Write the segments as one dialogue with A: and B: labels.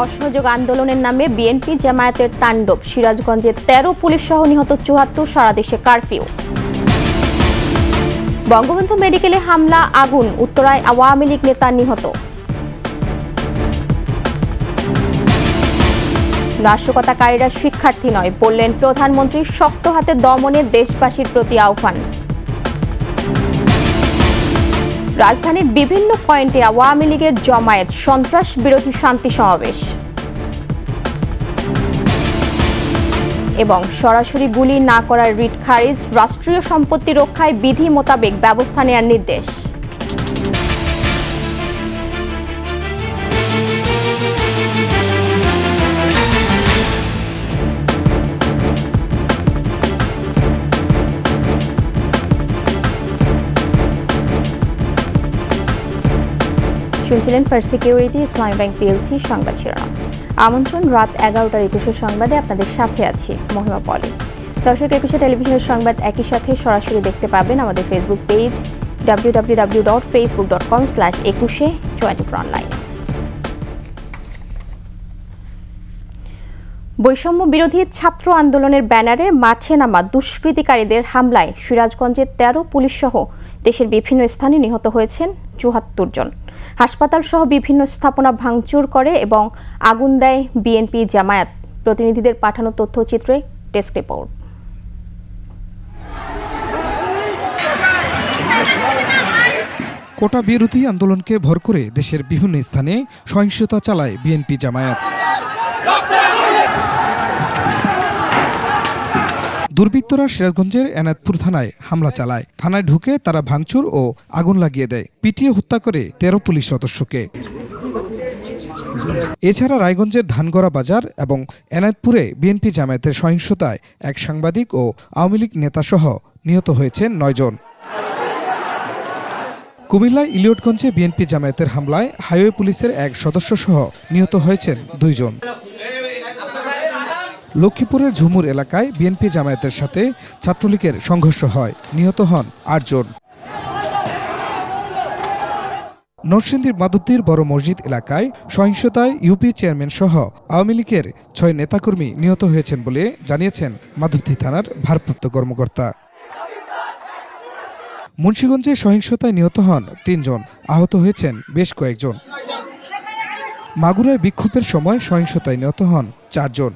A: অসহযোগ আন্দোলনের নামে বিএনপি জামায়াতের তাণ্ডব, সিরাজগঞ্জে 13 পুলিশ সহ নিহত 74, সারা দেশে কারফিউ। বঙ্গবন্ধু মেডিকেলে হামলা, আগুন, উত্তরায় আওয়ামী লীগ নেতা নিহত। নাশকতাকারীরা শিক্ষার্থী নয়, বললেন প্রধানমন্ত্রী, শক্ত হাতে দমনে দেশবাসীর প্রতি আহ্বান। রাজধানীর বিভিন্ন পয়েন্টে আওয়ামী লীগের জমায়েত, সন্ত্রাস বিরোধী শান্তি সমাবেশ। এবং সরাসরি গুলি না করার রিট খারিজ, রাষ্ট্রীয় সম্পত্তি রক্ষায় বিধি মোতাবেক ব্যবস্থা নেওয়ার নির্দেশ। শুনছিলেন ফার্স্ট সিকিউরিটি ইসলামী ব্যাংক পিএলসি সংবাদ শিরোনাম। আমন্ত্রণ রাত 11টার একুশের সংবাদে আপনাদের সাথে আছি মহিমা পলি। দর্শক, একুশে টেলিভিশনের সংবাদ একই সাথে সরাসরি দেখতে পাবেন আমাদের ফেসবুক পেজ www.facebook.com/21/24 বৈষম্য বিরোধী ছাত্র আন্দোলনের ব্যানারে মাঠে নামা দুষ্কৃতিকারীদের হামলায় সিরাজগঞ্জে 13 পুলিশ সহ দেশের বিভিন্ন স্থানে নিহত হয়েছেন 74 জন। হাসপাতাল সহ বিভিন্ন স্থাপনা ভাঙচুর করে এবং আগুন দেয় বিএনপি জামায়াত। প্রতিনিধিদের পাঠানো তথ্যচিত্রে ডেস্ক রিপোর্ট।
B: কোটা বিরোধী আন্দোলনকে ভর করে দেশের বিভিন্ন স্থানে সহিংসতা চালায় বিএনপি জামায়াত। দুর্বৃত্তরা সিরাজগঞ্জের এনায়েতপুর থানায় হামলা চালায়। থানায় ঢুকে তারা ভাঙচুর ও আগুন লাগিয়ে দেয়, পিটিয়ে হত্যা করে 13 পুলিশ সদস্যকে। এছাড়া রায়গঞ্জের ধানগড়া বাজার এবং এনায়েতপুরে বিএনপি জামায়াতের সহিংসতায় এক সাংবাদিক ও আওয়ামী লীগ নেতাসহ নিহত হয়েছেন 9 জন। কুমিল্লায় ইলিয়টগঞ্জে বিএনপি জামায়াতের হামলায় হাইওয়ে পুলিশের এক সদস্যসহ নিহত হয়েছেন 2 জন। লক্ষ্মীপুরের ঝুমুর এলাকায় বিএনপি জামায়াতের সাথে ছাত্রলীগের সংঘর্ষ হয়, নিহত হন 8 জন। নরসিংদীর মাধবদীর বড় মসজিদ এলাকায় সহিংসতায় ইউপি চেয়ারম্যান সহ আওয়ামী লীগের 6 নেতাকর্মী নিহত হয়েছেন বলে জানিয়েছেন মাধবদী থানার ভারপ্রাপ্ত কর্মকর্তা। মুন্সিগঞ্জে সহিংসতায় নিহত হন 3 জন, আহত হয়েছেন বেশ কয়েকজন। মাগুরায় বিক্ষোভের সময় সহিংসতায় নিহত হন 4 জন।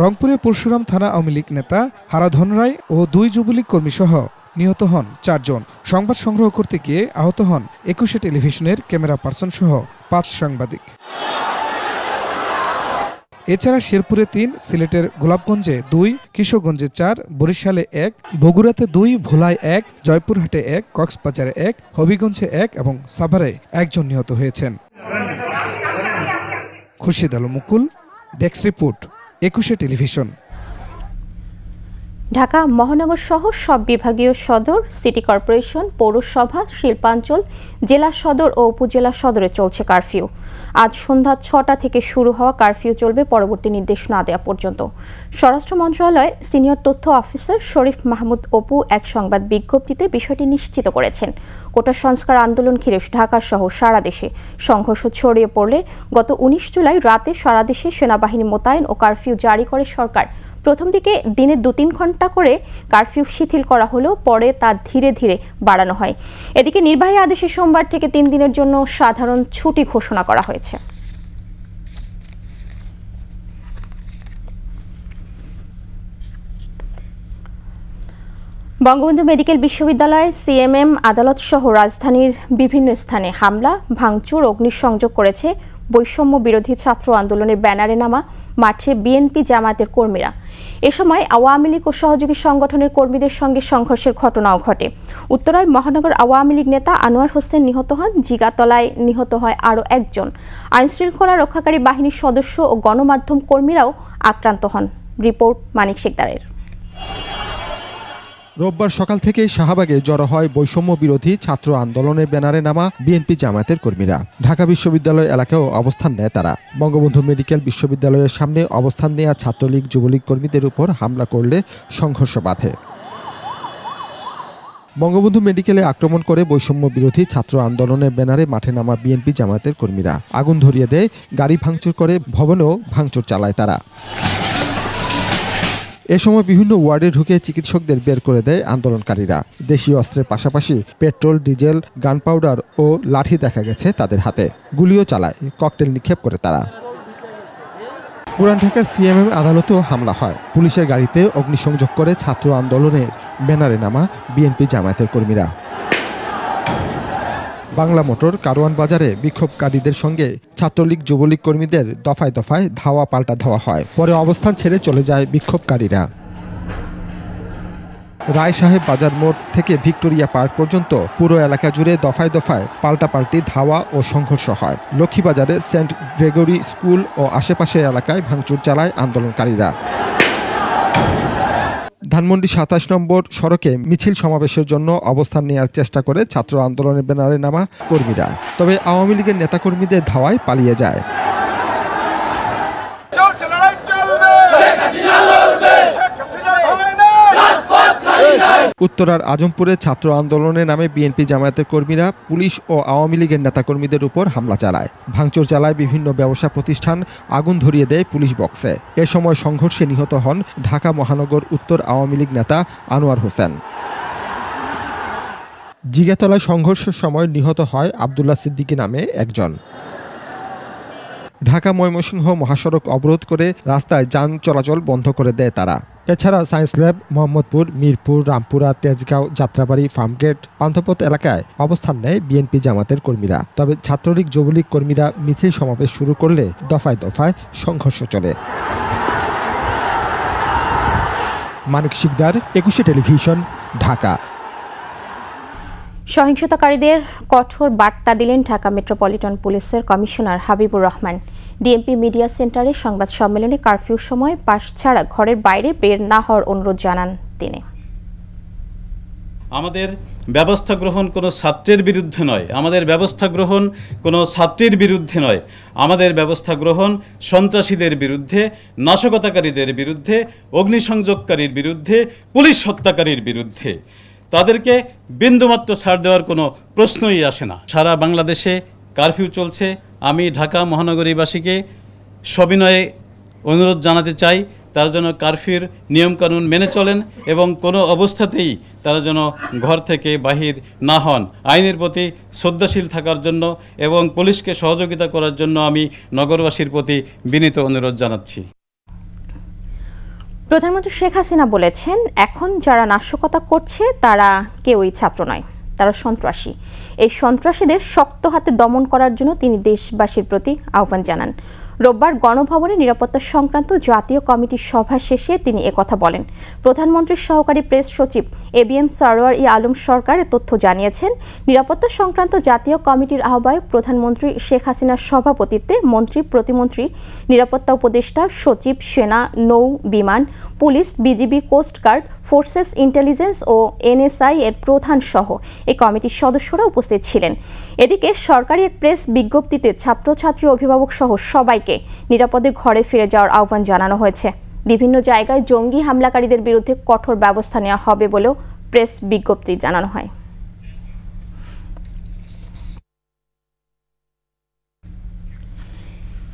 B: রংপুরে পরশুরাম থানা আওয়ামী লীগ নেতা হারাধন রায় ও 2 যুবলীগ কর্মী সহ নিহত হন 4 জন। সংবাদ সংগ্রহ করতে গিয়ে আহত হন একুশে টেলিভিশনের ক্যামেরা পার্সন সহ 5 সাংবাদিক। এছাড়া শেরপুরে 3, সিলেটের গোলাপগঞ্জে 2, কিশোরগঞ্জে 4, বরিশালে 1, বগুড়াতে 2, ভোলায় 1, জয়পুরহাটে 1, কক্সবাজারে 1, হবিগঞ্জে 1 এবং সাভারে 1 জন নিহত হয়েছেন। খুরশিদ আলম মুকুল, ডেস্ক রিপোর্ট, একুশে টেলিভিশন।
A: ঢাকা মহানগর সহ সব বিভাগীয় সদর, সিটি কর্পোরেশন, পৌরসভা, শিল্পাঞ্চল, জেলা সদর ও উপজেলা সদরে চলছে কারফিউ। আজ সন্ধ্যা 6টা থেকে শুরু হওয়া কারফিউ চলবে পরবর্তী নির্দেশ না দেওয়া পর্যন্ত। স্বরাষ্ট্র মন্ত্রণালয়ের সিনিয়র তথ্য অফিসার শরীফ মাহমুদ অপু এক সংবাদ বিজ্ঞপ্তিতে বিষয়টি নিশ্চিত করেছেন। কোটা সংস্কার আন্দোলন ঘিরে ঢাকা সহ সারা দেশে সংঘর্ষ ছড়িয়ে পড়লে গত 19 জুলাই রাতে সারা দেশে সেনাবাহিনী মোতায়েন ও কারফিউ জারি করে সরকার। প্রথম দিকে দিনে 2-3 ঘন্টা করে কারফিউ শিথিল করা হলেও পরে তা ধীরে ধীরে বাড়ানো হয়। এদিকে নির্বাহী আদেশে সোমবার থেকে 3 দিনের জন্য সাধারণ ছুটি ঘোষণা করা হয়েছে। বঙ্গবন্ধু মেডিকেল বিশ্ববিদ্যালয়, সিএমএম আদালত সহ রাজধানীর বিভিন্ন স্থানে হামলা, ভাঙচুর, অগ্নিসংযোগ করেছে বৈষম্য বিরোধী ছাত্র আন্দোলনের ব্যানারে নামা মাঠে বিএনপি জামায়াতের কর্মীরা। এ সময় আওয়ামী লীগ ও সহযোগী সংগঠনের কর্মীদের সঙ্গে সংঘর্ষের ঘটনাও ঘটে। উত্তরায় মহানগর আওয়ামী লীগ নেতা আনোয়ার হোসেন নিহত হন, জিগাতলায় নিহত হয় আরও 1 জন। আইনশৃঙ্খলা রক্ষাকারী বাহিনীর সদস্য ও গণমাধ্যম কর্মীরাও আক্রান্ত হন। রিপোর্ট মানিক শেখদারের।
C: রোববার সকাল থেকেই শাহবাগে জড়ো হয় বৈষম্য বিরোধী ছাত্র আন্দোলনের ব্যানারে নামা বিএনপি জামায়াতের কর্মীরা। ঢাকা বিশ্ববিদ্যালয় এলাকায়ও অবস্থান নেয় তারা। বঙ্গবন্ধু মেডিকেল বিশ্ববিদ্যালয়ের সামনে অবস্থান নেওয়া ছাত্রলীগ, যুবলীগ কর্মীদের উপর হামলা করলে সংঘর্ষ বাধে। বঙ্গবন্ধু মেডিকেলে আক্রমণ করে বৈষম্য বিরোধী ছাত্র আন্দোলনের ব্যানারে মাঠে নামা বিএনপি জামায়াতের কর্মীরা আগুন ধরিয়ে দেয়, গাড়ি ভাঙচুর করে, ভবনেও ভাঙচুর চালায় তারা। এ সময় বিভিন্ন ওয়ার্ডে ঢুকে চিকিৎসকদের বের করে দেয় আন্দোলনকারীরা। দেশীয় অস্ত্রের পাশাপাশি পেট্রোল, ডিজেল, গান পাউডার ও লাঠি দেখা গেছে তাদের হাতে। গুলিও চালায়, ককটেল নিক্ষেপ করে তারা। পুরান ঢাকার সিএমএম আদালতেও হামলা হয়। পুলিশের গাড়িতে অগ্নিসংযোগ করে ছাত্র আন্দোলনের ব্যানারে নামা বিএনপি জামায়াতের কর্মীরা। বাংলা মোটর কারওয়ান বাজারে বিক্ষোভকারীদের সঙ্গে ছাত্রলীগ যুবলীগ কর্মীদের দফায় দফায় ধাওয়া পাল্টা ধাওয়া হয়। পরে অবস্থান ছেড়ে চলে যায় বিক্ষোভকারীরা। রায় সাহেব বাজার মোড় থেকে ভিক্টোরিয়া পার্ক পর্যন্ত পুরো এলাকা জুড়ে দফায় দফায় পাল্টাপাল্টি ধাওয়া ও সংঘর্ষ হয়। লক্ষ্মীবাজারে সেন্ট গ্রেগরি স্কুল ও আশেপাশের এলাকায় ভাঙচুর চালায় আন্দোলনকারীরা। ধানমন্ডি ২৭ নম্বর সড়কে মিছিল সমাবেশের জন্য অবস্থান নেওয়ার চেষ্টা করে ছাত্র আন্দোলনের ব্যানারে নামা কর্মীরা, তবে আওয়ামী লীগের নেতাকর্মীদের ধাওয়ায় পালিয়ে যায়। উত্তরার আজমপুরে ছাত্র আন্দোলনে নামে বিএনপি জামায়াতের কর্মীরা পুলিশ ও আওয়ামী লীগের নেতাকর্মীদের উপর হামলা চালায়, ভাঙচুর চালায় বিভিন্ন ব্যবসা প্রতিষ্ঠান, আগুন ধরিয়ে দেয় পুলিশ বক্সে। এ সময় সংঘর্ষে নিহত হন ঢাকা মহানগর উত্তর আওয়ামী লীগ নেতা আনোয়ার হোসেন। জিগাতলায় সংঘর্ষের সময় নিহত হয় আব্দুল্লাহ সিদ্দিকী নামে একজন। ঢাকা ময়মনসিংহ মহাসড়ক অবরোধ করে রাস্তায় যান চলাচল বন্ধ করে দেয় তারা। এছাড়া সায়েন্স ল্যাব, মোহাম্মদপুর, মিরপুর, রামপুরা, তেজগাঁও, যাত্রাবাড়ি, ফার্মগেট, পান্থপথ এলাকায় অবস্থান নেয় বিএনপি জামাতের কর্মীরা। তবে ছাত্রলীগ যুবলীগ কর্মীরা মিছিল সমাবেশ শুরু করলে দফায় দফায় সংঘর্ষ চলে। মানিক শিকদার, ২১ টেলিভিশন, ঢাকা।
A: সহিংসতাকারীদের কঠোর বার্তা দিলেন ঢাকা মেট্রোপলিটন পুলিশের commissioner Habibur Rahman. DMP media সেন্টারে সংবাদ সম্মেলনে কারফিউর সময় পাশ ছাড়া ঘরের বাইরে বের না হওয়ার অনুরোধ জানান তিনি।
D: আমাদের ব্যবস্থা গ্রহণ কোনো ছাত্রের বিরুদ্ধে নয়, আমাদের ব্যবস্থা গ্রহণ কোনো ছাত্রীর বিরুদ্ধে নয়, আমাদের ব্যবস্থা গ্রহণ সন্ত্রাসীদের বিরুদ্ধে, নাশকতাকারীদের বিরুদ্ধে, অগ্নিসংযোগকারীর বিরুদ্ধে, পুলিশ হত্যাকারীর বিরুদ্ধে। তাদেরকে বিন্দুমাত্র ছাড় দেওয়ার কোনো প্রশ্নই আসে না। সারা বাংলাদেশে কারফিউ চলছে। আমি ঢাকা মহানগরীবাসীকে সবিনয়ে অনুরোধ জানাতে চাই তারা যেন কারফিউর নিয়মকানুন মেনে চলেন এবং কোনো অবস্থাতেই তারা যেন ঘর থেকে বাহির না হন। আইনের প্রতি শ্রদ্ধাশীল থাকার জন্য এবং পুলিশকে সহযোগিতা করার জন্য আমি নগরবাসীর প্রতি বিনীত অনুরোধ জানাচ্ছি।
A: প্রধানমন্ত্রী শেখ হাসিনা বলেছেন, এখন যারা নাশকতা করছে তারা কেউই ছাত্র নয়, তারা সন্ত্রাসী। এই সন্ত্রাসীদের শক্ত হাতে দমন করার জন্য তিনি দেশবাসীর প্রতি আহ্বান জানান। রোববার গণভবনে নিরাপত্তা সংক্রান্ত জাতীয় কমিটির সভা শেষে তিনি একথা বলেন। প্রধানমন্ত্রীর সহকারী প্রেস সচিব এবিএম সরোয়ার আলম সরকার তথ্য জানিয়েছেন, নিরাপত্তা সংক্রান্ত জাতীয় কমিটির আহ্বায়ক প্রধানমন্ত্রী শেখ হাসিনার সভাপতিত্বে মন্ত্রী, প্রতিমন্ত্রী, নিরাপত্তা উপদেষ্টা, সচিব, সেনা, নৌ, বিমান, পুলিশ, বিজিবি, কোস্টগার্ড, ফোর্সেস, ইন্টেলিজেন্স ও এনএসআই এর প্রধান সহ এই কমিটির সদস্যরা উপস্থিত ছিলেন। এদিকে সরকারি এক প্রেস বিজ্ঞপ্তিতে ছাত্রছাত্রী, অভিভাবক সহ সবাইকে নিরাপদে ঘরে ফিরে যাওয়ার আহ্বান জানানো হয়েছে। বিভিন্ন জায়গায় জঙ্গি হামলাকারীদের বিরুদ্ধে কঠোর ব্যবস্থা নেওয়া হবে বলেও প্রেস বিজ্ঞপ্তি জানানো হয়।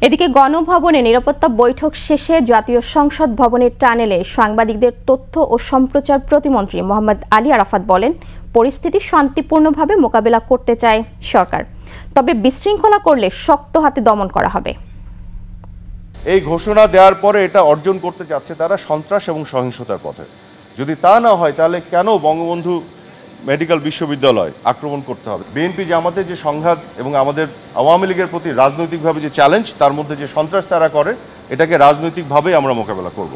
A: এদিকে গণভবনে নিরাপত্তা বৈঠক শেষে জাতীয় সংসদ ভবনের টানেলে সাংবাদিকদের তথ্য ও সম্প্রচার প্রতিমন্ত্রী মোহাম্মদ আলী আরাফাত বলেন, পরিস্থিতি শান্তিপূর্ণভাবে মোকাবেলা করতে চায় সরকার, তবে বিশৃঙ্খলা করলে শক্ত হাতে দমন করা হবে।
E: এই ঘোষণা দেওয়ার পরে এটা অর্জন করতে যাচ্ছে তারা সন্ত্রাস এবং সহিংসতার পথে। যদি তা না হয় তাহলে কেন বঙ্গবন্ধু মেডিকেল বিশ্ববিদ্যালয় আক্রমণ করতে হবে? বিএনপি জামাতের যে সংঘাত এবং আমাদের আওয়ামী লীগের প্রতি রাজনৈতিকভাবে যে চ্যালেঞ্জ, তার মধ্যে যে সন্ত্রাস তারা করে, এটাকে রাজনৈতিকভাবে আমরা মোকাবেলা করব।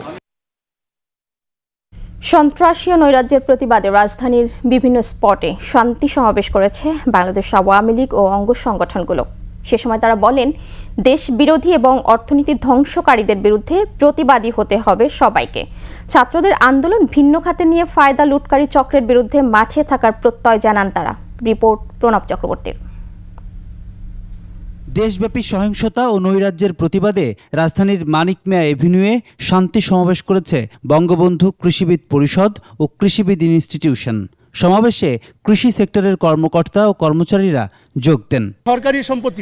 A: সন্ত্রাসী ও নৈরাজ্যের প্রতিবাদে রাজধানীর বিভিন্ন স্পটে শান্তি সমাবেশ করেছে বাংলাদেশ আওয়ামী লীগ ও অঙ্গ সংগঠনগুলো। সে সময় তারা বলেন, দেশ বিরোধী এবং অর্থনীতি ধ্বংসকারীদের বিরুদ্ধে প্রতিবাদী হতে হবে সবাইকে। ছাত্রদের আন্দোলন ভিন্ন খাতে নিয়ে ফায়দা লুটকারী চক্রের বিরুদ্ধে মাঠে থাকার প্রত্যয় জানান তারা। রিপোর্ট প্রণব চক্রবর্তীর।
F: দেশব্যাপী সহিংসতা ও নৈরাজ্যের প্রতিবাদে রাজধানীর মানিক মিয়া এভিনিউয়ে শান্তি সমাবেশ করেছে বঙ্গবন্ধু কৃষিবিদ পরিষদ ও কৃষিবিদ ইনস্টিটিউশন। সমাবেশে কৃষি সেক্টরের কর্মকর্তা ও কর্মচারীরা যোগ দেন।
G: সরকারি সম্পত্তি,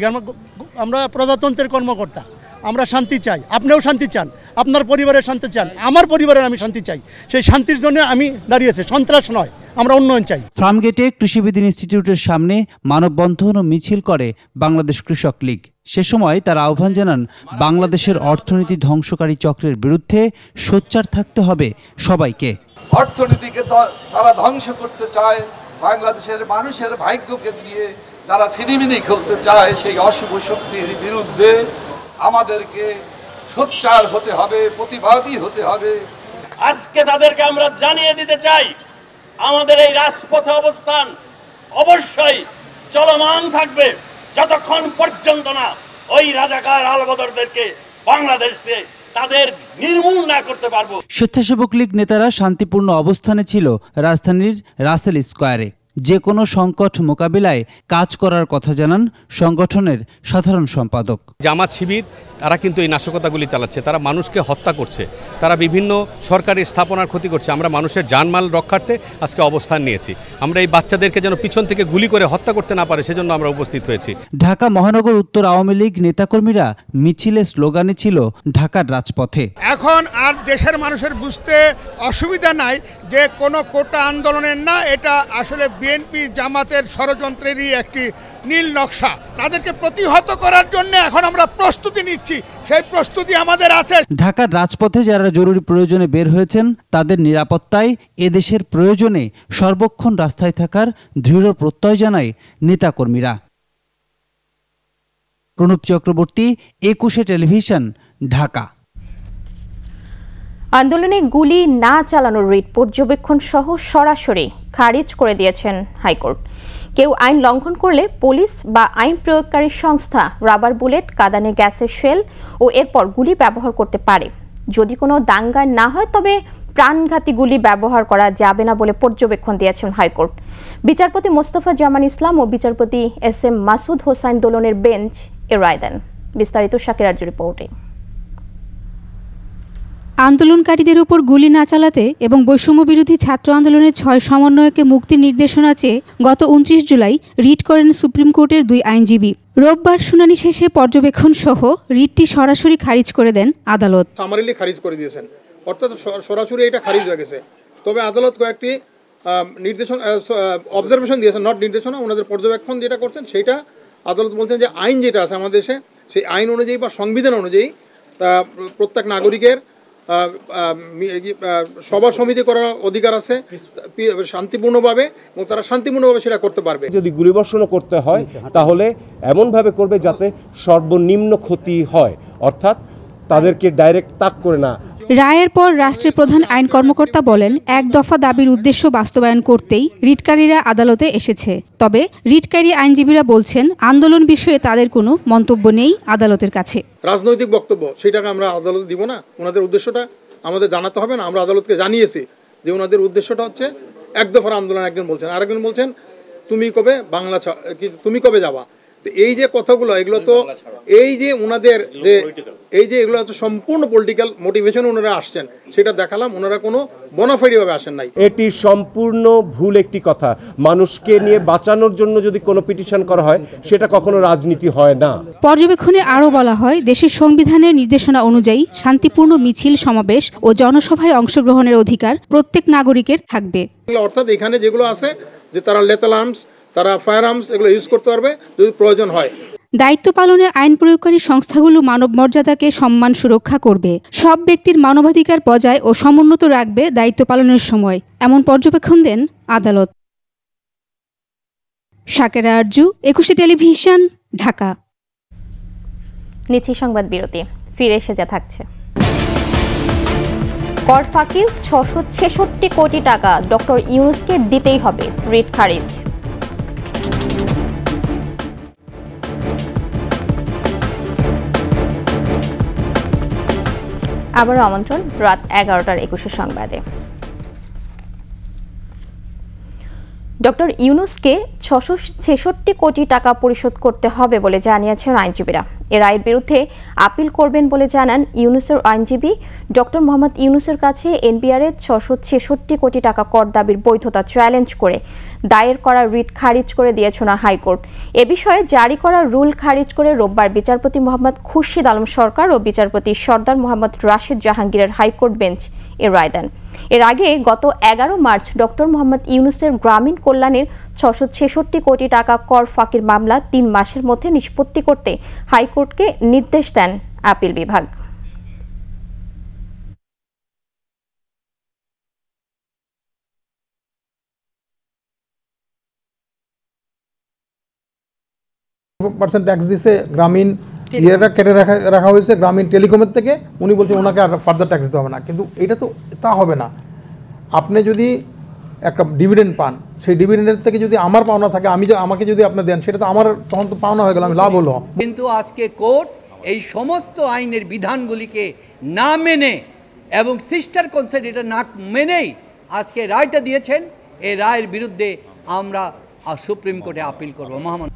G: আমরা প্রজাতন্ত্রের কর্মকর্তা, আমরা শান্তি চাই, আপনিও শান্তি চান, আপনার পরিবারের শান্তি চান, আমার পরিবারের আমি শান্তি চাই। সেই শান্তির জন্য আমি দাঁড়িয়েছি, সন্ত্রাস নয়, আমরা উন্নয়ন চাই।
F: ফার্মগেটে কৃষিবিদ ইনস্টিটিউটের সামনে মানববন্ধন ও মিছিল করে বাংলাদেশ কৃষক লীগ। সে সময় তারা আহ্বান জানান, বাংলাদেশের অর্থনীতি ধ্বংসকারী চক্রের বিরুদ্ধে সোচ্চার থাকতে হবে সবাইকে।
H: অর্থনীতিকে তারা ধ্বংস করতে চায়, বাংলাদেশের মানুষের ভাগ্যকে দিয়ে যারা ছিনিমিনি খেলতে চায়, সেই অশুভ শক্তির বিরুদ্ধে আমাদেরকে সোচ্চার হতে হবে, প্রতিবাদী হতে হবে।
I: আজকে তাদেরকে আমরা জানিয়ে দিতে চাই, আমাদের এই রাজপথে অবস্থান অবশ্যই চলমান থাকবে যতক্ষণ পর্যন্ত না ওই রাজাকার আলবদরদেরকে বাংলাদেশ দিয়ে তাদের নির্মূল না করতে পারবো।
F: স্বেচ্ছাসেবক লীগ নেতারা শান্তিপূর্ণ অবস্থানে ছিল রাজধানীর রাসেল স্কয়ারে। যে কোনো সংকট মোকাবিলায় কাজ করার কথা জানান সংগঠনের সাধারণ সম্পাদক।
J: জামাত শিবির তারা কিন্তু এই নাশকতাগুলি চালাচ্ছে, তারা মানুষকে হত্যা করছে, তারা বিভিন্ন সরকারি স্থাপনার ক্ষতি করছে। আমরা মানুষের জানমাল রক্ষার্থে আজকে অবস্থান নিয়েছি। আমরা এই বাচ্চাদেরকে যেন পিছন থেকে গুলি করে হত্যা করতে না পারে সেজন্য আমরা উপস্থিত হয়েছি।
F: ঢাকা মহানগর উত্তর আওয়ামী লীগ নেতাকর্মীরা মিছিলে স্লোগানে ছিল ঢাকার রাজপথে।
K: এখন আর দেশের মানুষের বুঝতে অসুবিধা নাই যে কোনো কোটা আন্দোলনের না, এটা আসলে বিএনপি জামাতের ষড়যন্ত্রেরই একটি নীল নকশা। তাদেরকে প্রতিহত করার জন্য এখন আমরা প্রস্তুতি নিচ্ছি, সেই প্রস্তুতি আমাদের আছে।
F: ঢাকার রাজপথে যারা জরুরি প্রয়োজনে বের হয়েছেন তাদের নিরাপত্তায় এদেশের প্রয়োজনে সর্বক্ষণ রাস্তায় থাকার দৃঢ় প্রত্যয় জানায় নেতাকর্মীরা। প্রণব চক্রবর্তী, 21 টেলিভিশন, ঢাকা।
A: আন্দোলনে গুলি না চালানোর রিট পর্যবেক্ষণ সহ সরাসরি খারিজ করে দিয়েছেন হাইকোর্ট। কেউ আইন লঙ্ঘন করলে পুলিশ বা আইন প্রয়োগকারী সংস্থা রাবার বুলেট, কাঁদানে গ্যাসের শেল ও এরপর গুলি ব্যবহার করতে পারে। যদি কোনো দাঙ্গা না হয় তবে প্রাণঘাতী গুলি ব্যবহার করা যাবে না বলে পর্যবেক্ষণ দিয়েছেন হাইকোর্ট। বিচারপতি মোস্তফা জামান ইসলাম ও বিচারপতি SM মাসুদ হোসাইন দোলনের বেঞ্চ এ রায় দেন। বিস্তারিত শাকির আরজুর রিপোর্টে।
L: আন্দোলনকারীদের উপর গুলি না চালাতে এবং বৈষম্য বিরোধী ছাত্র আন্দোলনের 6 সমন্বয়কে মুক্তির নির্দেশনা চেয়ে গত 29 জুলাই রিট করেন সুপ্রিম কোর্টের 2 আইনজীবী। রোববার শুনানি শেষে পর্যবেক্ষণ সহ রিটটি সরাসরি খারিজ করে দেন আদালত।
K: সামারিলি খারিজ করে দিয়েছেন, অর্থাৎ সরাসরি এটা খারিজ হয়ে গেছে। তবে আদালত কয়েকটি নির্দেশনা, অবজারভেশন দিয়েছেন, নট নির্দেশনা, ওনাদের পর্যবেক্ষণ যেটা করছেন সেটা আদালত বলছেন যে আইন যেটা আছে আমাদের দেশে, সেই আইন অনুযায়ী বা সংবিধান অনুযায়ী প্রত্যেক নাগরিকের সভা সমিতি করার অধিকার আছে শান্তিপূর্ণভাবে, এবং তারা শান্তিপূর্ণভাবে সেটা করতে পারবে।
M: যদি গুলিবর্ষণও করতে হয় তাহলে এমনভাবে করবে যাতে সর্বনিম্ন ক্ষতি হয়, অর্থাৎ তাদেরকে ডাইরেক্ট তাক করে না।
L: রায়ের পর রাষ্ট্রের প্রধান আইন কর্মকর্তা বলেন, এক দফা দাবির উদ্দেশ্য বাস্তবায়ন করতেই রিটকারীরা আদালতে এসেছে। তবে রিটকারী আইনজীবীরা বলছেন আন্দোলন বিষয়ে তাদের কোনো মন্তব্য নেই আদালতের কাছে।
K: রাজনৈতিক বক্তব্য সেটাকে আমরা আদালতে দিব না, ওনাদের উদ্দেশ্যটা আমাদের জানাতে হবে না। আমরা আদালতকে জানিয়েছি যে ওনাদের উদ্দেশ্যটা হচ্ছে এক দফার আন্দোলন, একজন বলছেন, আরেকজন বলছেন তুমি কবে বাংলা তুমি কবে যাবা। এই যে কথাগুলো, এগুলো তো এই যে ওনাদের যে এগুলো তো সম্পূর্ণ পলিটিক্যাল মোটিভেশন ওনারা আসছেন, সেটা দেখালাম। ওনারা কোনো বোনাফাইড ভাবে আসেন নাই।
M: এটি সম্পূর্ণ ভুল একটি কথা। মানুষকে নিয়ে বাঁচানোর জন্য যদি কোনো পিটিশন করা হয় সেটা কখনো রাজনীতি হয় না।
L: পর্যবেক্ষণে আরও বলা হয়, দেশের সংবিধানের নির্দেশনা অনুযায়ী শান্তিপূর্ণ মিছিল, সমাবেশ ও জনসভায় অংশগ্রহণের অধিকার প্রত্যেক নাগরিকের থাকবে।
K: অর্থাৎ এখানে যেগুলো আছে যে তারা লেথাল আর্মস, তারা ফায়ার আর্মস এগুলো ইউজ করতে পারবে যদি প্রয়োজন হয়।
L: দায়িত্ব পালনে আইন প্রয়োগকারী সংস্থাগুলো মানব মর্যাদাকে সম্মান সুরক্ষা করবে, সব ব্যক্তির মানবাধিকার বজায় ও সমুন্নত রাখবে দায়িত্ব পালনের সময়, এমন পর্যবেক্ষণ দেন আদালত। শাকিরা আরজু, 21 টেলিভিশন, ঢাকা।
A: নিচ্ছি সংবাদ বিরতি, ফিরে এসে যা থাকছে। কর ফাঁকির 666 কোটি টাকা ডক্টর ইউনূসকে দিতেই হবে, রিট খারিজ। আবারও আমন্ত্রণ রাত 11টার 21 সংবাদে। ডক্টর ইউনূসকে 666 কোটি টাকা পরিশোধ করতে হবে বলে জানিয়েছেন আইনজীবীরা। এ রায়ের বিরুদ্ধে আপিল করবেন বলে জানান ইউনূসের আইনজীবী ডক্টর মোহাম্মদ ইউনূসের কাছে এনবিআরের 666 কোটি টাকা কর দাবির বৈধতা চ্যালেঞ্জ করে দায়ের করা রিট খারিজ করে দিয়েছেন হাইকোর্ট। এ বিষয়ে জারি করা রুল খারিজ করে রোববার বিচারপতি মোহাম্মদ খুরশিদ আলম সরকার ও বিচারপতি সর্দার মোহাম্মদ রাশেদ জাহাঙ্গীরের হাইকোর্ট বেঞ্চ এ রায় দেন। এর আগে গত 11 মার্চ ডক্টর মোহাম্মদ ইউনূসের গ্রামীণ কল্যাণের 666 কোটি টাকা কর ফাঁকির মামলা 3 মাসের মধ্যে নিষ্পত্তি করতে হাইকোর্টকে নির্দেশ দেন আপিল বিভাগ।
K: % ট্যাক্স দিছে গ্রামীণ ইয়েটা কেটে রাখা হয়েছে গ্রামীণ টেলিকমের থেকে, উনি বলছেন ওনাকে আর ফার্দার ট্যাক্স দিতে হবে না। কিন্তু এটা তো তা হবে না। আপনি যদি একটা ডিভিডেন্ড পান, সেই ডিভিডেন্ডের থেকে যদি আমার পাওনা থাকে, আমাকে যদি আপনি দেন, সেটা তো আমার তখন তো পাওনা হয়ে গেল, আমি লাভ হলো।
N: কিন্তু আজকে কোর্ট এই সমস্ত আইনের বিধানগুলিকে না মেনে এবং সিস্টার কনসেন্ট এটা না মেনেই আজকে রায়টা দিয়েছেন। এই রায়ের বিরুদ্ধে আমরা সুপ্রিম কোর্টে আপিল করব। মহামান্য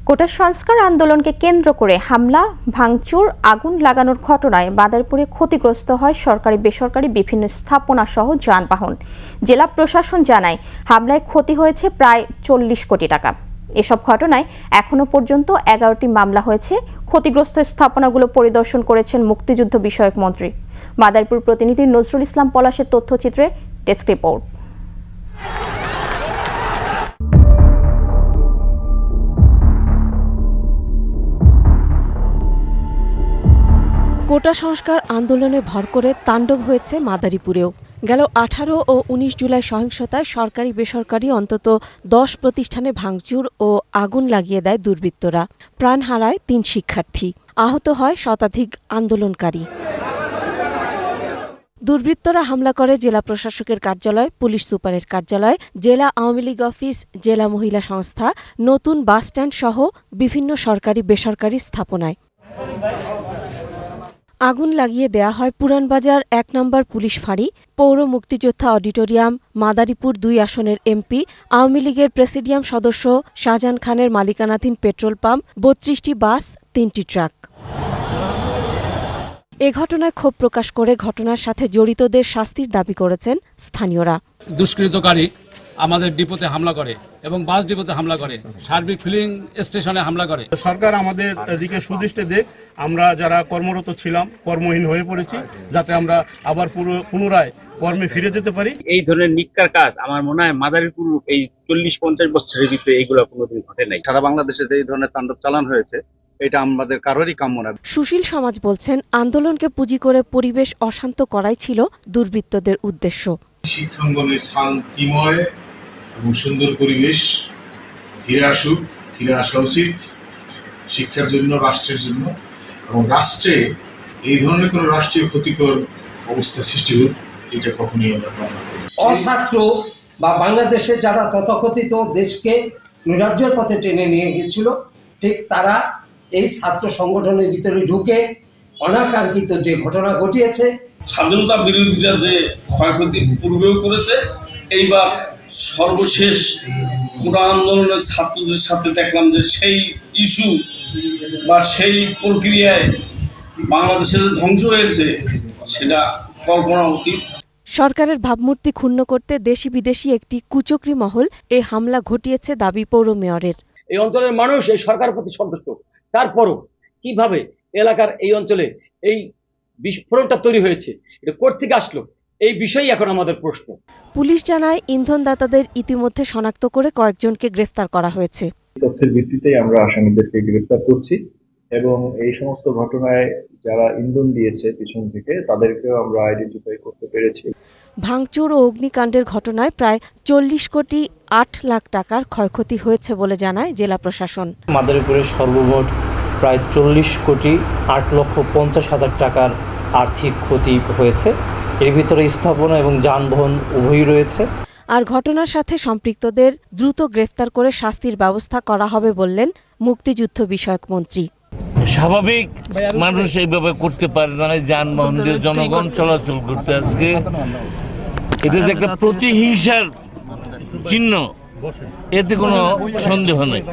A: কোটা সংস্কার আন্দোলনকে কেন্দ্র করে হামলা, ভাঙচুর, আগুন লাগানোর ঘটনায় বাদারপুরে ক্ষতিগ্রস্ত হয় সরকারি বেসরকারি বিভিন্ন স্থাপনা সহ যানবাহন। জেলা প্রশাসন জানায় হামলায় ক্ষতি হয়েছে প্রায় 40 কোটি টাকা। এসব ঘটনায় এখনো পর্যন্ত 11টি মামলা হয়েছে। ক্ষতিগ্রস্ত স্থাপনাগুলো পরিদর্শন করেছেন মুক্তিযুদ্ধ বিষয়ক মন্ত্রী। বাদারপুর প্রতিনিধি নজরুল ইসলাম পলাশের তথ্যচিত্রে ডেস্ক রিপোর্ট।
O: কোটা সংস্কার আন্দোলনে ভর করে তাণ্ডব হয়েছে মাদারীপুরেও। গেল 18 ও 19 জুলাই সহিংসতায় সরকারি বেসরকারি অন্তত 10 প্রতিষ্ঠানে ভাঙচুর ও আগুন লাগিয়ে দেয় দুর্বৃত্তরা। প্রাণ হারায় 3 শিক্ষার্থী, আহত হয় শতাধিক আন্দোলনকারী। দুর্বৃত্তরা হামলা করে জেলা প্রশাসকের কার্যালয়, পুলিশ সুপারের কার্যালয়, জেলা আওয়ামী লীগ অফিস, জেলা মহিলা সংস্থা, নতুন বাসস্ট্যান্ড সহ বিভিন্ন সরকারি বেসরকারি স্থাপনায়। আগুন লাগিয়ে দেয়া হয় পুরানবাজার 1 নম্বর পুলিশ ফাঁড়ি, পৌর মুক্তিযোদ্ধা অডিটোরিয়াম, মাদারীপুর 2 আসনের এমপি, আওয়ামী লীগের প্রেসিডিয়াম সদস্য শাহজাহান খানের মালিকানাধীন পেট্রোল পাম্প, 32টি বাস, 3টি ট্রাক। এ ঘটনায় ক্ষোভ প্রকাশ করে ঘটনার সাথে জড়িতদের শাস্তির দাবি করেছেন স্থানীয়রা।
P: দুষ্কৃতকারী আমাদের ডিপোতে হামলা করে এবং বাস ডিপোতে হামলা করে, সার্বিক ফিলিং স্টেশনে হামলা করে।
Q: সরকার আমাদের দিকে সুদৃষ্টি দেখ, আমরা যারা কর্মরত ছিলাম কর্মহীন হয়ে পড়েছি, যাতে আমরা আবার পুনরায় কর্মে ফিরে যেতে পারি।
R: এই ধরনের নিকার কাজ আমার মনে হয় মাদারীপুর এই 40-50 বছরের ভিতরে এইগুলো কোনোদিন ঘটে নাই। সারা বাংলাদেশে এই ধরনের তাণ্ডব চালানো হয়েছে, এটা আমাদের কারোরই কাম্য না।
O: সুশীল সমাজ বলছেন আন্দোলনকে পুঁজি করে পরিবেশ অশান্ত করাই ছিল দুর্বৃত্তদের উদ্দেশ্য।
S: শিক্ষাঙ্গনে শান্তিময় এবং সুন্দর পরিবেশ ফিরে আসা উচিত শিক্ষার জন্য, রাষ্ট্রের জন্য, এবং রাষ্ট্রে এই ধরনের কোনো রাষ্ট্রীয় ক্ষতিকর অবস্থা সৃষ্টি হোক, এটা কখনোই আমরা কামনা করি।
T: অছাত্র বা বাংলাদেশে যারা তথাকথিত দেশকে নৈরাজ্যের পথে টেনে নিয়ে গিয়েছিল, ঠিক তারা এই ছাত্র সংগঠনের ভিতরে ঢুকে অনাকাঙ্ক্ষিত যে ঘটনা ঘটিয়েছে,
I: স্বাধীনতা বিরোধীরা যে ক্ষয়ক্ষতি পূর্বেও করেছে, এইবার সর্বশেষ পুরো আন্দোলনের ছাত্রদের সাথে দেখলাম যে সেই ইস্যু বা সেই প্রক্রিয়ায় বাংলাদেশের ধ্বংস হয়েছে, সেটা কল্পনা অতীত।
O: সরকারের ভাবমূর্তি ক্ষুণ্ণ করতে দেশি বিদেশি একটি কুচক্রী মহল এই হামলা ঘটিয়েছে দাবি পৌর মেয়রের।
U: এই অঞ্চলের মানুষ এই সরকারের প্রতি সন্তুষ্ট, তারপরও কিভাবে এলাকার এই অঞ্চলে এই বিস্ফোরণটা তৈরি হয়েছে, এটা কোথা থেকে আসলো, এই বিষয়ই এখন আমাদের প্রশ্ন।
O: পুলিশ জানায় ইন্ধনদাতাদের ইতিমধ্যে শনাক্ত করে কয়েকজনকে গ্রেফতার করা হয়েছে।
V: তথ্যের ভিত্তিতে আমরা আসামিদেরকে গ্রেফতার করছি এবং এই সমস্ত ঘটনায় যারা ইন্ধন দিয়েছে পিছন থেকে, তাদেরকেও আমরা আইডেন্টিফাই করতে পেরেছি।
O: ভাঙচুর ও অগ্নিকাণ্ডের ঘটনায় প্রায় 40 কোটি 8 লাখ টাকার ক্ষয়ক্ষতি হয়েছে বলে জানায় জেলা প্রশাসন।
W: মাদারীপুরের সর্বমোট প্রায় 40 কোটি 8,50,000 টাকার আর্থিক ক্ষতি হয়েছে। এর ভিতরে স্থাপনা এবং যানবাহন উভয়ই রয়েছে।
O: আর ঘটনার সাথে সম্পৃক্তদের দ্রুত গ্রেফতার করে শাস্তির ব্যবস্থা করা হবে বললেন মুক্তিযুদ্ধ বিষয়ক মন্ত্রী।
X: স্বাভাবিক মানুষ এইভাবে করতে পারে না, যানবাহন দিয়ে জনগণ চলাচল করতে, আজকে এটা যে একটা প্রতিহিংসার চিহ্ন, এতে কোনো সন্দেহ নেই।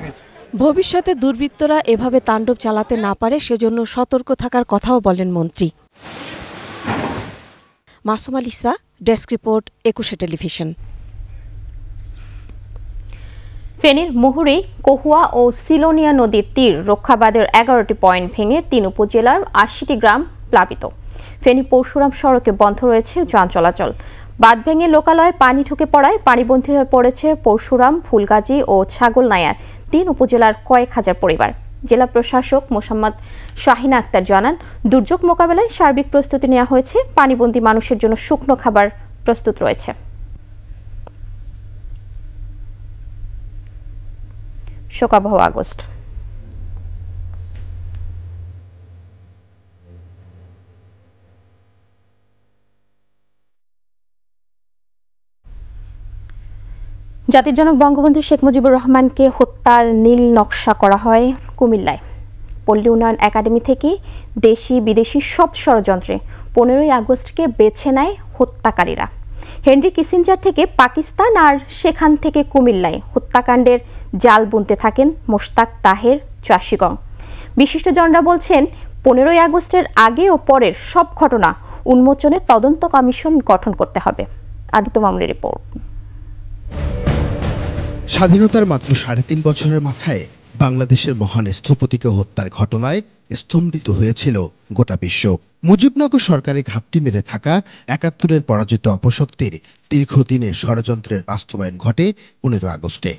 O: ভবিষ্যতে দুর্বৃত্তরা এভাবে তাণ্ডব চালাতে না পারে সেজন্য সতর্ক থাকার কথাও বলেন মন্ত্রী। Masum আলিসা, desk report, 21 television.
A: ফেনীর মুহুরী, কহুয়া ও সিলোনিয়া নদীর তীর রক্ষাবাদের 11টি পয়েন্ট ভেঙে 3 উপজেলার 80টি গ্রাম প্লাবিত। ফেনী পরশুরাম সড়কে বন্ধ রয়েছে যান চলাচল। বাঁধ ভেঙে লোকালয়ে পানি ঢুকে পড়ায় পানিবন্দী হয়ে পড়েছে পরশুরাম, ফুলগাজী ও ছাগলনাইয়ার 3 উপজেলার কয়েক হাজার পরিবার। জেলা প্রশাসক মোসাম্মদ শাহিনা আক্তার জানান, দুর্যোগ মোকাবেলায় সার্বিক প্রস্তুতি নেওয়া হয়েছে। পানিবন্দী মানুষের জন্য শুকনো খাবার প্রস্তুত রয়েছে। শোকাবহ আগস্ট। জাতির জনক বঙ্গবন্ধু শেখ মুজিবুর রহমানকে হত্যার নীল নকশা করা হয় কুমিল্লায়। পল্লী উন্নয়ন একাডেমি থেকে দেশি বিদেশি সব ষড়যন্ত্রে 15ই আগস্টকে বেছে নেয় হত্যাকারীরা। হেনরি কিসিঞ্জার থেকে পাকিস্তান আর সেখান থেকে কুমিল্লায় হত্যাকাণ্ডের জাল বুনতে থাকেন মোশতাক তাহের, চাষিগং। বিশিষ্টজনরা বলছেন, 15ই আগস্টের আগে ও পরের সব ঘটনা উন্মোচনে তদন্ত কমিশন গঠন করতে হবে। আদিত্য মামুনের রিপোর্ট।
B: স্বাধীনতার মাত্র 3.5 বছরের মাথায় বাংলাদেশের মহান স্থপতিকে হত্যার ঘটনায় স্তম্ভিত হয়েছিল গোটা বিশ্ব। মুজিবনগর সরকারি ঘাপটি মেরে থাকা 71-এর পরাজিত অপশক্তির দীর্ঘদিনের ষড়যন্ত্রের বাস্তবায়ন ঘটে 15 আগস্টে।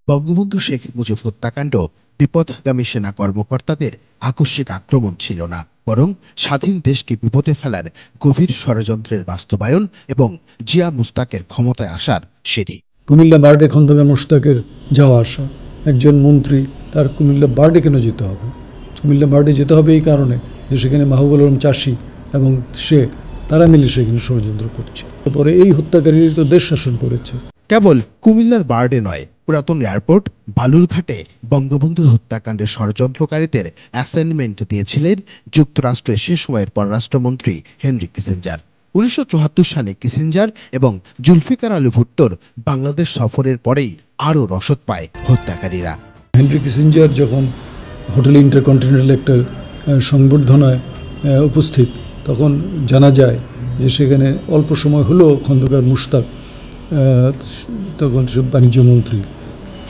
B: বঙ্গবন্ধু শেখ মুজিব হত্যাকাণ্ড বিপথগামী সেনা কর্মকর্তাদের আকস্মিক আক্রমণ ছিল না, বরং স্বাধীন দেশকে বিপদে ফেলার গভীর ষড়যন্ত্রের বাস্তবায়ন এবং জিয়া মুস্তাকের ক্ষমতায় আসার সিঁড়ি।
C: কুমিল্লা বার্ডে খন্দকার মুশতাকের যাওয়া আসা, একজন মন্ত্রী তার কুমিল্লা বার্ডে কেন যেতে হবে? কুমিল্লা বার্ডে যেতে হবে এই কারণে যে সেখানে মাহবুবুল আলম চাষি এবং তারা মিলে সেখানে ষড়যন্ত্র করছে। তারপরে এই হত্যাকারীরা তো দেশ শাসন করেছে।
B: কেবল কুমিল্লার বার্ডে নয়, পুরাতন এয়ারপোর্ট বালুরঘাটে বঙ্গবন্ধু হত্যাকাণ্ডের ষড়যন্ত্রকারীদের অ্যাসাইনমেন্ট দিয়েছিলেন যুক্তরাষ্ট্রের সে সময়ের পররাষ্ট্রমন্ত্রী হেনরি কিসিঞ্জার। 1974 সালে কিসিঞ্জার এবং জুলফিকার আলী ভুট্টোর বাংলাদেশ সফরের পরেই আরও রসদ পায় হত্যাকারীরা।
C: হেনরি কিসিঞ্জার যখন হোটেল ইন্টারকন্টিনেন্টাল একটা সংবর্ধনায় উপস্থিত, তখন জানা যায় যে সেখানে অল্প সময় হলো খন্দকার মুশতাক, তখন সে বাণিজ্য মন্ত্রী,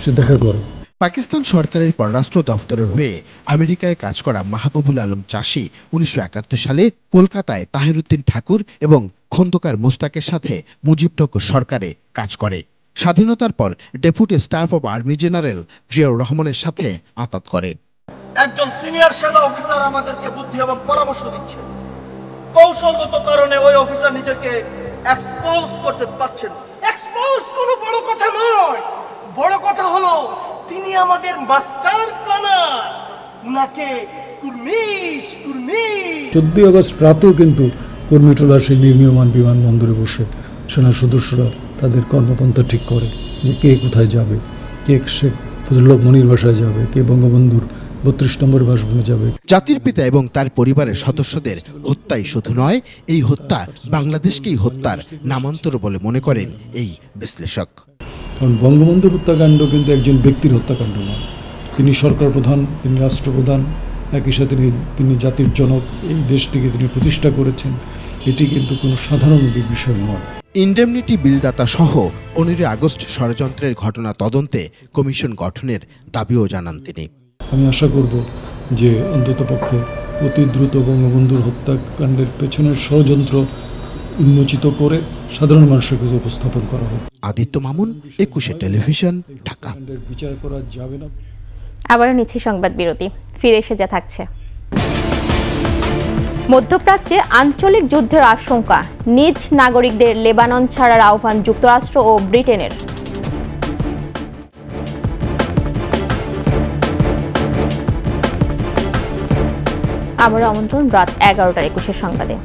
C: সে দেখা করে।
B: পাকিস্তান সরকারের পররাষ্ট্র দপ্তরের হয়ে আমেরিকায় কাজ করা মাহবুবুল আলম চাষি 1971 সালে কলকাতায় তাহিরউদ্দিন ঠাকুর এবং খন্দকার মুস্তাকের সাথে মুজিবনগর সরকারে কাজ করে। স্বাধীনতার পর deputy staff of army general Ziaur রহমানের সাথে আঁতাত করে।
I: একজন সিনিয়র সেনা অফিসার আমাদেরকে বুদ্ধি এবং পরামর্শ দিচ্ছে। কৌশলগত কারণে ওই অফিসার নিজেকে এক্সপোজ করতে পারছেন। এক্সপোজ কোনো বড় কথা নয়, বড় কথা হলো তিনি আমাদের মাস্টার প্ল্যানার, উনাকে কুর্মিশ
C: 14 আগস্ট রাতেও কিন্তু কর্মীটোলা সেই নির্মীয়মান বিমানবন্দরে বসে সেনা সদস্যরা তাদের কর্মপন্থা ঠিক করে যে কে কোথায় যাবে, কে শেখ ফজলুল হক মনির বাসায় যাবে, কে বঙ্গবন্ধুর 32 নম্বর বাসভবনে যাবে।
B: জাতির পিতা এবং তার পরিবারের সদস্যদের হত্যাই শুধু নয়, এই হত্যা বাংলাদেশকেই হত্যার নামান্তর বলে মনে করেন এই বিশ্লেষক।
C: কারণ বঙ্গবন্ধুর হত্যাকাণ্ড কিন্তু একজন ব্যক্তির হত্যাকাণ্ড নয়, তিনি সরকার প্রধান, তিনি রাষ্ট্রপ্রধান, একই সাথে তিনি জাতির জনক, এই দেশটিকে তিনি প্রতিষ্ঠা করেছেন। এটি কিন্তু কোনো সাধারণ বিষয় নয়।
B: ইন্ডেমনিটি বিলদাতা সহ 15 আগস্ট ষড়যন্ত্রের ঘটনা তদন্তে কমিশন গঠনের দাবিও জানান তিনি।
C: আমি আশা করব যে অন্ততপক্ষে অতি দ্রুত বঙ্গবন্ধুর হত্যাকাণ্ডের পেছনের ষড়যন্ত্র উন্মোচিত করে সাধারণ মানুষের কাছে উপস্থাপন করা হোক।
B: আদিত্য মামুন, 21 টেলিভিশন, ঢাকা।
C: বিচার করা যাবে না।
A: আবারও নিচ্ছি সংবাদ বিরতি, ফিরে এসে যা থাকছে। মধ্যপ্রাচ্যে আঞ্চলিক যুদ্ধের আশঙ্কা, নিজ নাগরিকদের লেবানন ছাড়ার আহ্বান যুক্তরাষ্ট্র ও ব্রিটেনের। আবারও আমন্ত্রণ রাত 11টার 21 সংবাদে।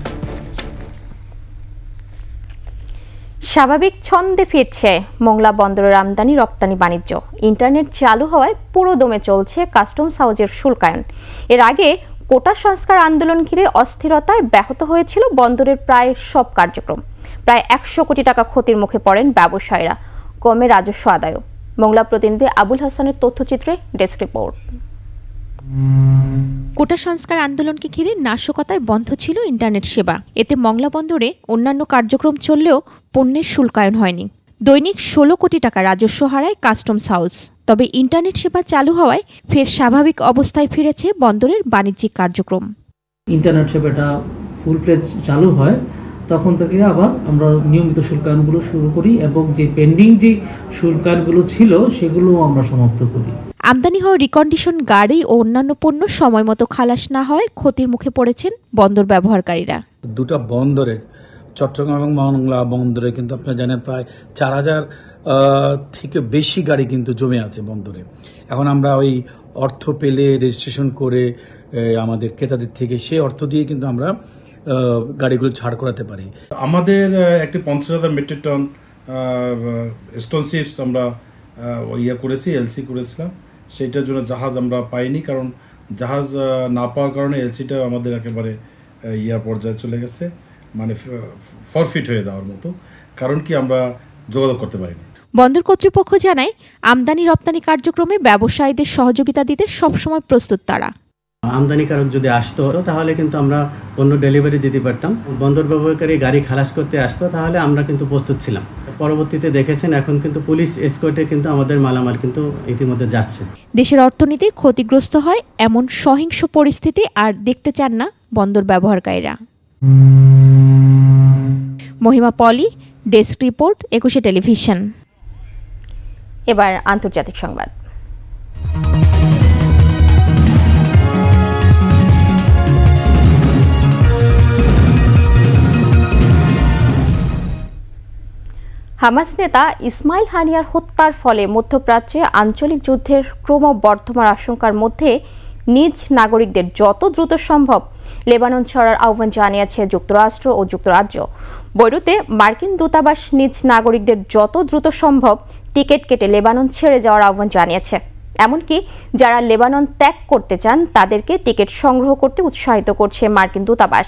A: স্বাভাবিক ছন্দে ফিরছে মোংলা বন্দরের আমদানি রপ্তানি বাণিজ্য। ইন্টারনেট চালু হওয়ায় পুরো দমে চলছে কাস্টমস হাউজের শুল্কায়ন। এর আগে কোটা সংস্কার আন্দোলন ঘিরে অস্থিরতায় ব্যাহত হয়েছিল বন্দরের প্রায় সব কার্যক্রম। প্রায় 100 কোটি টাকা ক্ষতির মুখে পড়েন ব্যবসায়ীরা। কমে রাজস্ব আদায়ও। মংলা প্রতিনিধি আবুল হাসানের তথ্যচিত্রে ডেস্ক রিপোর্ট।
D: কোটা সংস্কার আন্দোলনকে ঘিরে নাশকতায় বন্ধ ছিল ইন্টারনেট সেবা। এতে মংলা বন্দরে অন্যান্য কার্যক্রম চললেও পণ্যের শুল্কায়ন হয়নি। দৈনিক 16 কোটি টাকা রাজস্ব হারায় কাস্টমস হাউস। তবে ইন্টারনেট সেবা চালু হওয়ায় ফের স্বাভাবিক অবস্থায় ফিরেছে বন্দরের বাণিজ্যিক কার্যক্রম।
E: ইন্টারনেট সেবাটা ফুল ফ্লেজ চালু হয় তখন থেকে আবার আমরা নিয়মিত শুল্কায়নগুলো শুরু করি এবং যে পেন্ডিং যে শুল্কায়নগুলো ছিল সেগুলো আমরা সমাপ্ত করি।
D: আমদানি হওয়া রিকন্ডিশন গাড়ি ও অন্যান্য পণ্য সময় মতো খালাস না হয় ক্ষতির মুখে পড়েছেন বন্দর ব্যবহারকারীরা।
G: দুটা বন্দরে চট্টগ্রাম এবং মংলা বন্দরে কিন্তু আপনারা জানেন প্রায় 4000 থেকে বেশি গাড়ি কিন্তু জমে আছে বন্দরে। এখন আমরা ওই অর্থ পেলে রেজিস্ট্রেশন করে আমাদের ক্রেতাদের থেকে সেই অর্থ দিয়ে কিন্তু আমরা গাড়িগুলো ছাড় করাতে পারি।
H: আমাদের একটি 50,000 মেট্রিক টন স্টোন চিপস আমরা করেছি, এলসি করেছিলাম। সেইটার জন্য জাহাজ আমরা পাইনি, কারণ জাহাজ না পাওয়ার কারণে এলসিটা আমাদের একেবারে পর্যায়ে চলে গেছে, মানে ফরফিট হয়ে যাওয়ার মতো, কারণ কি আমরা যোগাযোগ করতে পারিনি।
D: বন্দর কর্তৃপক্ষ জানায় আমদানি রপ্তানি কার্যক্রমে ব্যবসায়ীদের সহযোগিতা দিতে সবসময় প্রস্তুত তারা।
Y: আমদানিকারক যদি আসতো তাহলে কিন্তু আমরা পণ্য ডেলিভারি দিতে পারতাম। বন্দর ব্যবহারকারী গাড়ি খালাস করতে আসতো তাহলে আমরা কিন্তু প্রস্তুত ছিলাম। পরবর্তীতে দেখেছেন এখন কিন্তু পুলিশ এসকর্টে কিন্তু আমাদের মালামাল কিন্তু ইতিমধ্যে যাচ্ছে।
D: দেশের অর্থনীতি ক্ষতিগ্রস্ত হয় এমন সহিংস পরিস্থিতি আর দেখতে চান না বন্দর ব্যবহারকারীরা। মহিমা পলি, ডেস্ক রিপোর্ট, 21 টেলিভিশন।
A: এবার আন্তর্জাতিক সংবাদ। হামাস নেতা ইসমাইল হানিয়ার হত্যার ফলে মধ্যপ্রাচ্যে আঞ্চলিক যুদ্ধের ক্রমবর্ধমান আশঙ্কার মধ্যে নিজ নাগরিকদের যত দ্রুত সম্ভব লেবানন ছাড়ার আহ্বান জানিয়েছে যুক্তরাষ্ট্র ও যুক্তরাজ্য। বৈরুতে মার্কিন দূতাবাস নিজ নাগরিকদের যত দ্রুত সম্ভব টিকিট কেটে লেবানন ছেড়ে যাওয়ার আহ্বান জানিয়েছে। এমনকি যারা লেবানন ত্যাগ করতে চান তাদেরকে টিকিট সংগ্রহ করতে উৎসাহিত করছে মার্কিন দূতাবাস।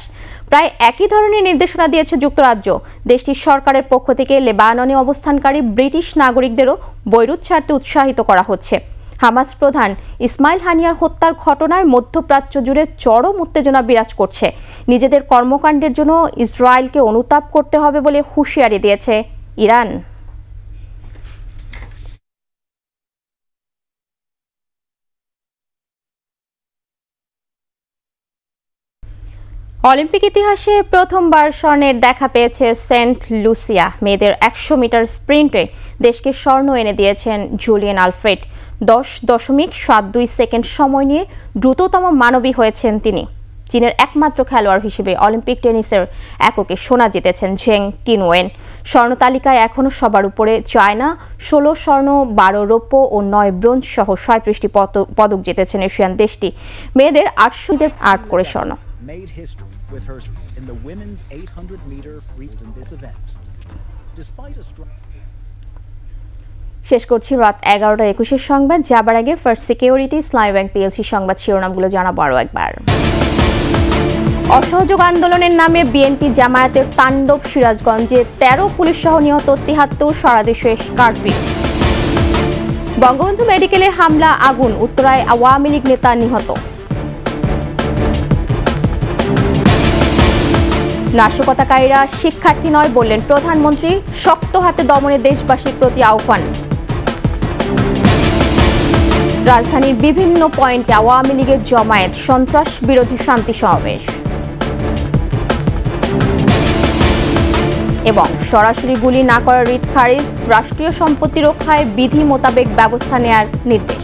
A: প্রায় একই ধরনের নির্দেশনা দিয়েছে যুক্তরাজ্য। দেশটির সরকারের পক্ষ থেকে লেবাননে অবস্থানকারী ব্রিটিশ নাগরিকদেরও বৈরুত ছাড়তে উৎসাহিত করা হচ্ছে। হামাস প্রধান ইসমাইল হানিয়ার হত্যার ঘটনায় মধ্যপ্রাচ্য জুড়ে চরম উত্তেজনা বিরাজ করছে। নিজেদের কর্মকাণ্ডের জন্য ইসরায়েলকে অনুতাপ করতে হবে বলে হুঁশিয়ারি দিয়েছে ইরান। অলিম্পিক ইতিহাসে প্রথমবার স্বর্ণের দেখা পেয়েছে সেন্ট লুসিয়া। মেয়েদের 100 মিটার স্প্রিন্টে দেশকে স্বর্ণ এনে দিয়েছেন জুলিয়ান আলফ্রেড। 10.72 সেকেন্ড সময় নিয়ে দ্রুততম মানবী হয়েছেন তিনি। চীনের একমাত্র খেলোয়াড় হিসেবে অলিম্পিক টেনিসের এককে সোনা জিতেছেন ঝেং টিনওয়েন। স্বর্ণ তালিকায় এখনও সবার উপরে চায়না। 16 স্বর্ণ, 12 রৌপ্য ও 9 ব্রোঞ্জ সহ 37টি পদক জিতেছেন এশিয়ান দেশটি। মেয়েদের 800 8 করে স্বর্ণ।
Z: Made history with her in the women's 800-meter free in this event. Despite a strong
A: শেষ করছি রাত 11:21 সংবাদ। যাবার আগে ফার্স্ট সিকিউরিটি ইসলামী ব্যাংক পিএলসি সংবাদ শিরোনামগুলো জানাবো আরও একবার। অসহযোগ আন্দোলনের নামে বিএনপি জামায়াতের তাণ্ডব। সিরাজগঞ্জে 13 পুলিশ সহ নিহত 73। সারা দেশে কারফিউ। বঙ্গবন্ধু মেডিকেলে হামলা, আগুন। উত্তরায় আওয়ামী লীগ নেতা নিহত। নাশকতাকারীরা শিক্ষার্থী নয় বললেন প্রধানমন্ত্রী। শক্ত হাতে দমনে দেশবাসীর প্রতি আহ্বান। রাজধানীর বিভিন্ন পয়েন্টে আওয়ামী লীগের জমায়েত, সন্ত্রাস বিরোধী শান্তি সমাবেশ। এবং সরাসরি গুলি না করার রিট খারিজ। রাষ্ট্রীয় সম্পত্তি রক্ষায় বিধি মোতাবেক ব্যবস্থা নেয়ার নির্দেশ।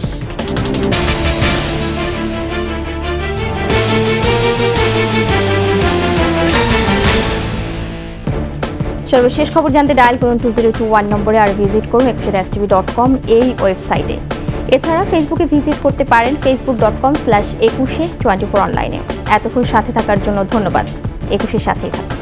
A: সর্বশেষ খবর জানতে ডায়াল করুন 2021 নম্বরে, আর ভিজিট করুন 21tv.com এই ওয়েবসাইটে। এছাড়া ফেসবুকে ভিজিট করতে পারেন facebook.com/2124 অনলাইনে। এতক্ষণ সাথে থাকার জন্য ধন্যবাদ। 21-এর সাথেই থাকুন।